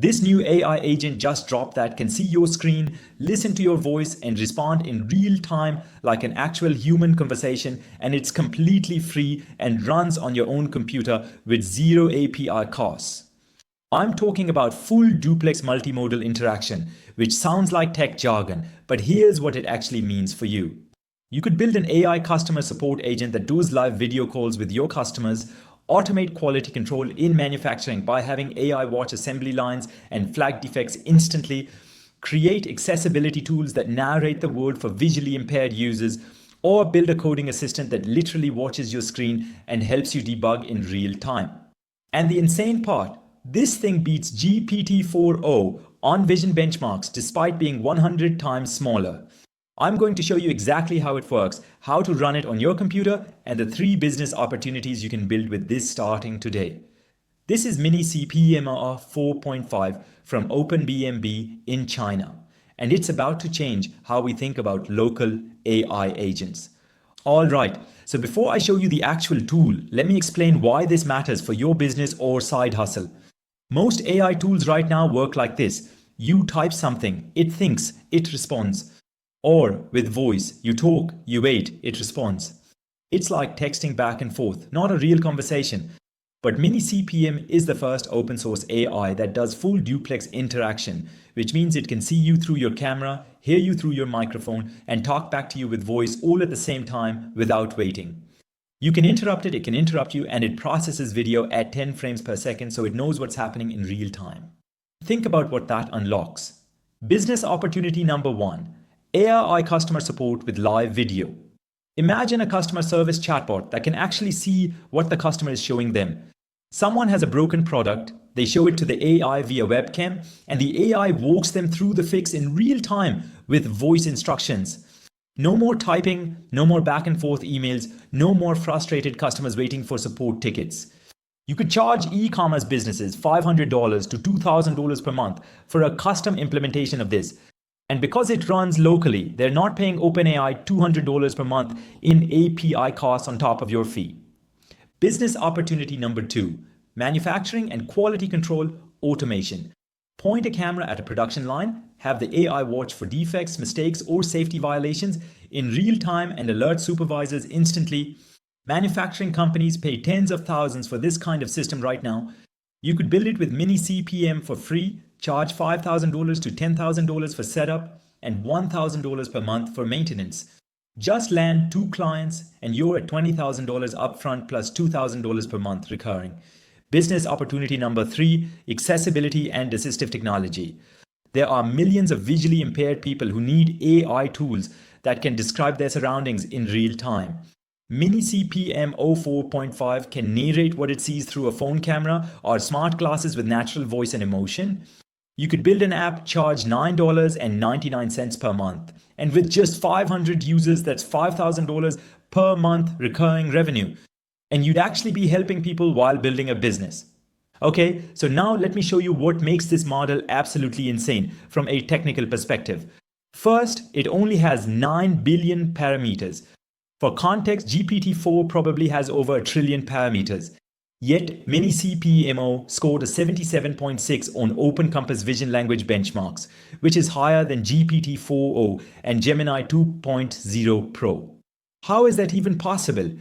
This new AI agent just dropped that can see your screen, listen to your voice, and respond in real time like an actual human conversation, and it's completely free and runs on your own computer with zero API costs. I'm talking about full duplex multimodal interaction, which sounds like tech jargon, but here's what it actually means for you. You could build an AI customer support agent that does live video calls with your customers, automate quality control in manufacturing by having AI watch assembly lines and flag defects instantly, create accessibility tools that narrate the word for visually impaired users, or build a coding assistant that literally watches your screen and helps you debug in real time. And the insane part, this thing beats GPT-4o on vision benchmarks despite being 100 times smaller. I'm going to show you exactly how it works, how to run it on your computer, and the 3 business opportunities you can build with this starting today. This is MiniCPM-o 4.5 from OpenBMB in China, and it's about to change how we think about local AI agents. All right, so before I show you the actual tool, let me explain why this matters for your business or side hustle. Most AI tools right now work like this. You type something, it thinks, it responds. Or with voice, you talk, you wait, it responds. It's like texting back and forth, not a real conversation. But MiniCPM is the first open source AI that does full duplex interaction, which means it can see you through your camera, hear you through your microphone, and talk back to you with voice all at the same time without waiting. You can interrupt it can interrupt you, and it processes video at 10 frames per second, so it knows what's happening in real time. Think about what that unlocks. Business opportunity number 1. AI customer support with live video. Imagine a customer service chatbot that can actually see what the customer is showing them. Someone has a broken product, they show it to the AI via webcam, and the AI walks them through the fix in real time with voice instructions. No more typing, no more back and forth emails, no more frustrated customers waiting for support tickets. You could charge e-commerce businesses $500 to $2,000 per month for a custom implementation of this. And because it runs locally, they're not paying OpenAI $200 per month in API costs on top of your fee. Business opportunity number 2, manufacturing and quality control automation. Point a camera at a production line, have the AI watch for defects, mistakes, or safety violations in real time and alert supervisors instantly. Manufacturing companies pay tens of thousands for this kind of system right now. You could build it with MiniCPM for free, charge $5,000 to $10,000 for setup, and $1,000 per month for maintenance. Just land 2 clients and you're at $20,000 upfront plus $2,000 per month recurring. Business opportunity number 3, accessibility and assistive technology. There are millions of visually impaired people who need AI tools that can describe their surroundings in real time. MiniCPM-o 4.5 can narrate what it sees through a phone camera or smart glasses with natural voice and emotion. You could build an app, charge $9.99 per month. And with just 500 users, that's $5,000 per month recurring revenue. And you'd actually be helping people while building a business. Okay, so now let me show you what makes this model absolutely insane from a technical perspective. First, it only has 9 billion parameters. For context, GPT-4 probably has over 1 trillion parameters. Yet, MiniCPM-o scored a 77.6 on OpenCompass Vision Language benchmarks, which is higher than GPT-4o and Gemini 2.0 Pro. How is that even possible?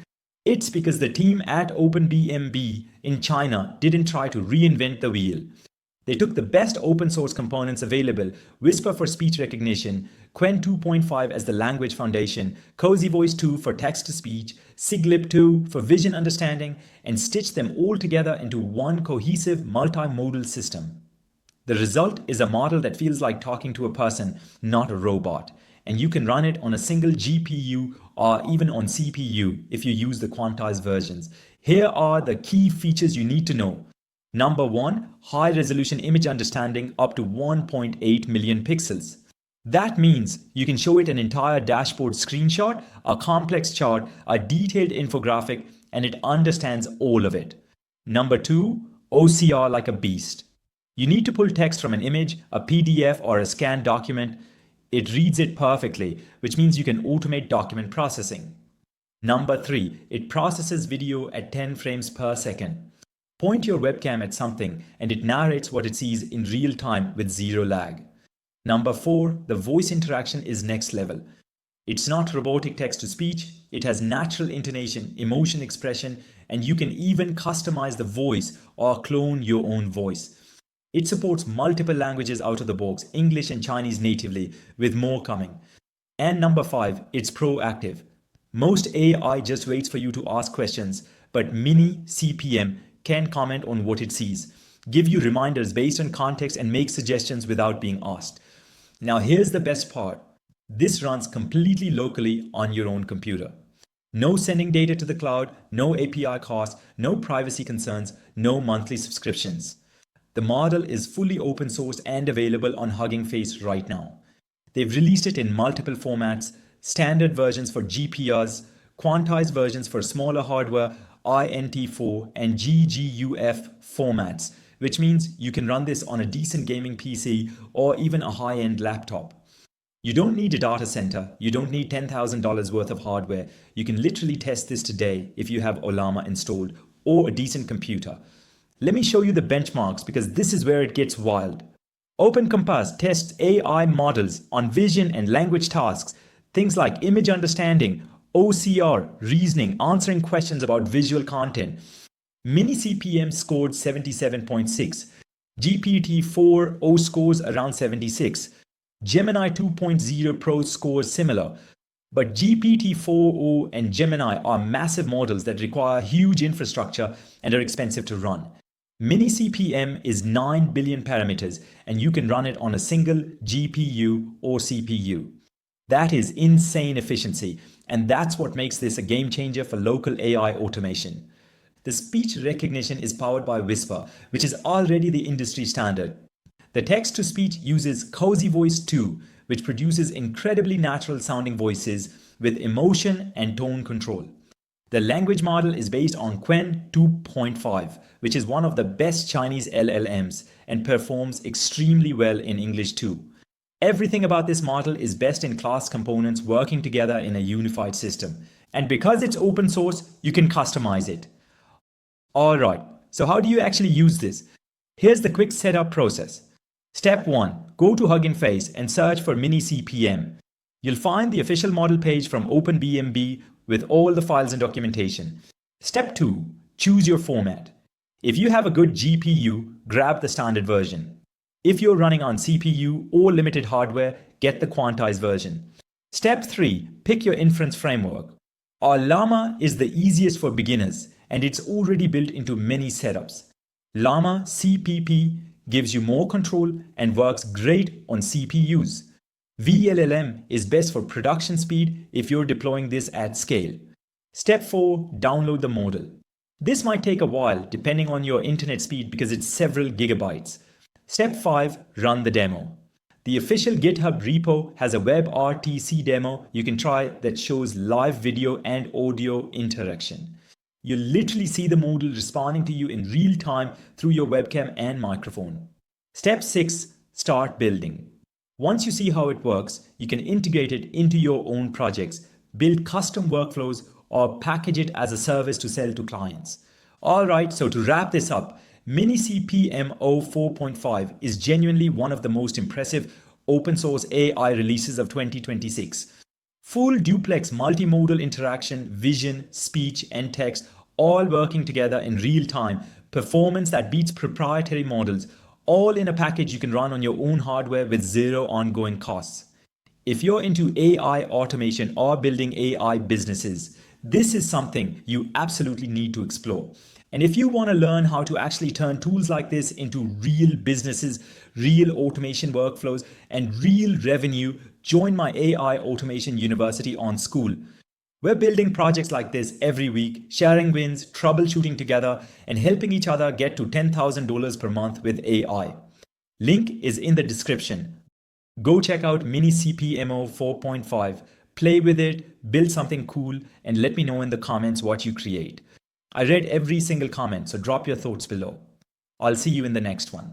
It's because the team at OpenBMB in China didn't try to reinvent the wheel. They took the best open source components available, Whisper for speech recognition, Qwen 2.5 as the language foundation, Cozy Voice 2 for text-to-speech, Siglip 2 for vision understanding, and stitched them all together into one cohesive multimodal system. The result is a model that feels like talking to a person, not a robot. And you can run it on a single GPU or even on CPU if you use the quantized versions. Here are the key features you need to know. Number 1, high resolution image understanding up to 1.8 million pixels. That means you can show it an entire dashboard screenshot, a complex chart, a detailed infographic, and it understands all of it. Number 2, OCR like a beast. You need to pull text from an image, a PDF, or a scanned document. It reads it perfectly, which means you can automate document processing. Number 3, it processes video at 10 frames per second. Point your webcam at something and it narrates what it sees in real time with zero lag. Number 4, the voice interaction is next level. It's not robotic text-to-speech, it has natural intonation, emotion expression, and you can even customize the voice or clone your own voice. It supports multiple languages out of the box, English and Chinese natively, with more coming. And number 5, it's proactive. Most AI just waits for you to ask questions, but MiniCPM can comment on what it sees, give you reminders based on context, and make suggestions without being asked. Now here's the best part. This runs completely locally on your own computer. No sending data to the cloud, no API costs, no privacy concerns, no monthly subscriptions. The model is fully open source and available on Hugging Face right now. They've released it in multiple formats, standard versions for GPUs, quantized versions for smaller hardware, INT4 and GGUF formats, which means you can run this on a decent gaming PC or even a high-end laptop. You don't need a data center, you don't need $10,000 worth of hardware. You can literally test this today if you have Ollama installed or a decent computer. Let me show you the benchmarks because this is where it gets wild. OpenCompass tests AI models on vision and language tasks, things like image understanding, OCR, reasoning, answering questions about visual content. MiniCPM scored 77.6. GPT-4o scores around 76. Gemini 2.0 Pro scores similar. But GPT-4o and Gemini are massive models that require huge infrastructure and are expensive to run. MiniCPM is 9 billion parameters and you can run it on a single GPU or CPU. That is insane efficiency, and that's what makes this a game changer for local AI automation. The speech recognition is powered by Whisper, which is already the industry standard. The text-to-speech uses Cozy Voice 2, which produces incredibly natural sounding voices with emotion and tone control. The language model is based on Qwen 2.5, which is one of the best Chinese LLMs and performs extremely well in English too. Everything about this model is best-in-class components working together in a unified system. And because it's open source, you can customize it. Alright, so how do you actually use this? Here's the quick setup process. Step 1. Go to Hugging Face and search for MiniCPM. You'll find the official model page from OpenBMB with all the files and documentation. Step 2. Choose your format. If you have a good GPU, grab the standard version. If you're running on CPU or limited hardware, get the quantized version. Step 3. Pick your inference framework. Llama is the easiest for beginners and it's already built into many setups. Llama CPP gives you more control and works great on CPUs. VLLM is best for production speed if you're deploying this at scale. Step 4. Download the model. This might take a while depending on your internet speed because it's several gigabytes. Step 5. Run the demo. The official GitHub repo has a WebRTC demo you can try that shows live video and audio interaction. You'll literally see the model responding to you in real time through your webcam and microphone. Step 6. Start building. Once you see how it works, you can integrate it into your own projects, build custom workflows, or package it as a service to sell to clients. Alright, so to wrap this up, MiniCPM-o 4.5 is genuinely one of the most impressive open source AI releases of 2026. Full duplex multimodal interaction, vision, speech, and text all working together in real time, performance that beats proprietary models, all in a package you can run on your own hardware with zero ongoing costs. If you're into AI automation or building AI businesses, this is something you absolutely need to explore. And if you want to learn how to actually turn tools like this into real businesses, real automation workflows, and real revenue, join my AI Automation University on School. We're building projects like this every week, sharing wins, troubleshooting together, and helping each other get to $10,000 per month with AI. Link is in the description. Go check out MiniCPM-o 4.5, play with it, build something cool, and let me know in the comments what you create. I read every single comment, so drop your thoughts below. I'll see you in the next one.